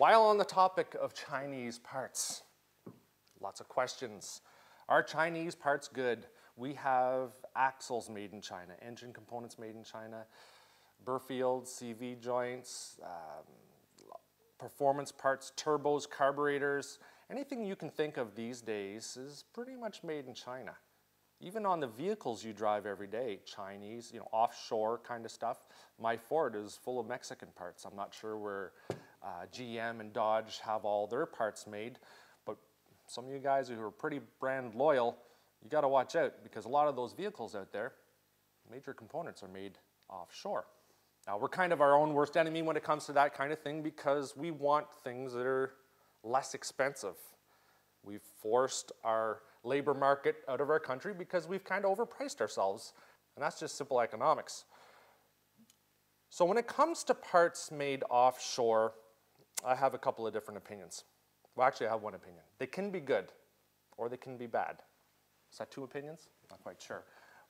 While on the topic of Chinese parts, lots of questions. Are Chinese parts good? We have axles made in China, engine components made in China, Burfield, CV joints, performance parts, turbos, carburetors. Anything you can think of these days is pretty much made in China. Even on the vehicles you drive every day, Chinese, offshore kind of stuff. My Ford is full of Mexican parts. I'm not sure where GM and Dodge have all their parts made, but some of you guys who are pretty brand loyal, you got to watch out because a lot of those vehicles out there, major components are made offshore. Now, we're kind of our own worst enemy when it comes to that kind of thing because we want things that are less expensive. We've forced our labor market out of our country because we've kind of overpriced ourselves, and that's just simple economics. So when it comes to parts made offshore, I have a couple of different opinions. Well, actually, I have one opinion. They can be good, or they can be bad. Is that two opinions? Not quite sure.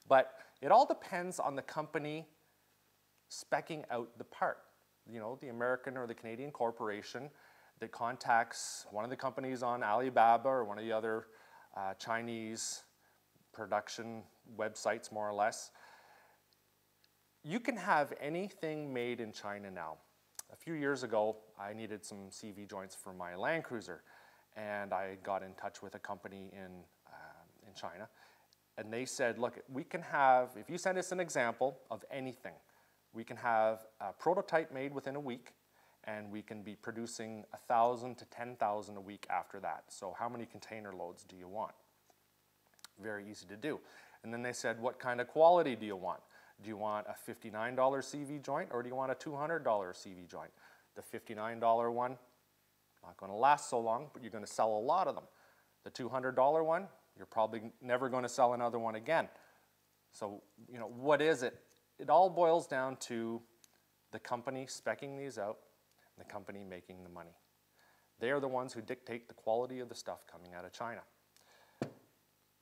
But it all depends on the company speccing out the part. The American or the Canadian corporation that contacts one of the companies on Alibaba or one of the other Chinese production websites, more or less. You can have anything made in China now. A few years ago, I needed some CV joints for my Land Cruiser, and I got in touch with a company in China, and they said, look, we can have, if you send us an example of anything, we can have a prototype made within a week, and we can be producing 1,000 to 10,000 a week after that. So how many container loads do you want? Very easy to do. And then they said, what kind of quality do you want? Do you want a $59 CV joint or do you want a $200 CV joint? The $59 one, not going to last so long, but you're going to sell a lot of them. The $200 one, you're probably never going to sell another one again. So, what is it? It all boils down to the company speccing these out, and the company making the money. They are the ones who dictate the quality of the stuff coming out of China.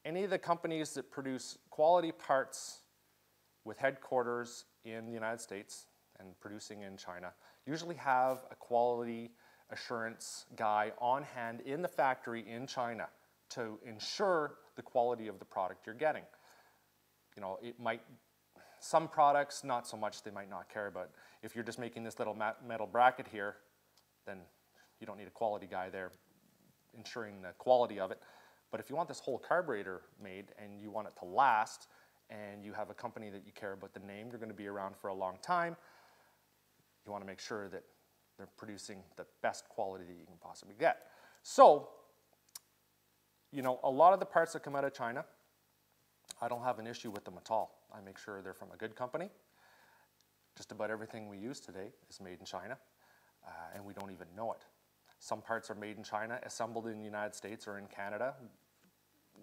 Any of the companies that produce quality parts with headquarters in the United States and producing in China usually have a quality assurance guy on hand in the factory in China to ensure the quality of the product you're getting. Some products, not so much, they might not care about. If you're just making this little metal bracket here, then you don't need a quality guy there ensuring the quality of it. But if you want this whole carburetor made and you want it to last, and you have a company that you care about the name, you're going to be around for a long time, you want to make sure that they're producing the best quality that you can possibly get. So, a lot of the parts that come out of China, I don't have an issue with them at all. I make sure they're from a good company. Just about everything we use today is made in China, and we don't even know it. Some parts are made in China, assembled in the United States or in Canada.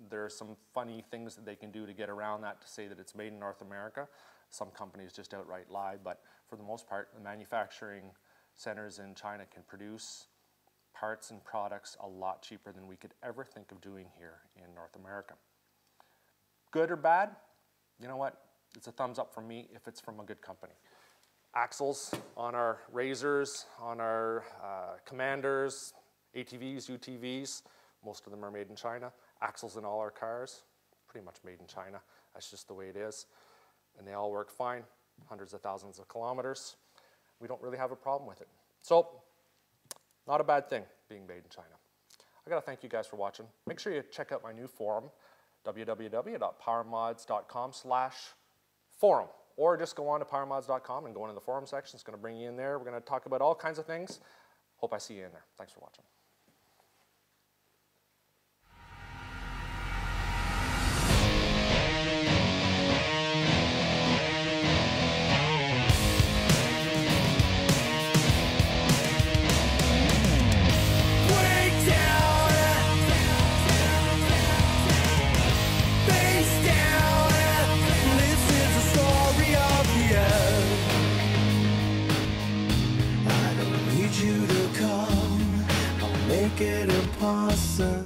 There are some funny things that they can do to get around that to say that it's made in North America. Some companies just outright lie, but for the most part, the manufacturing centers in China can produce parts and products a lot cheaper than we could ever think of doing here in North America. Good or bad? You know what? It's a thumbs up from me if it's from a good company. Axles on our Razors, on our Commanders, ATVs, UTVs, most of them are made in China. Axles in all our cars, pretty much made in China. That's just the way it is. And they all work fine, hundreds of thousands of kilometers. We don't really have a problem with it. So, not a bad thing being made in China. I gotta thank you guys for watching. Make sure you check out my new forum, www.powermodz.com/forum. Or just go on to powermodz.com and go into the forum section. It's gonna bring you in there. We're gonna talk about all kinds of things. Hope I see you in there. Thanks for watching. You to come, I'll make it impossible.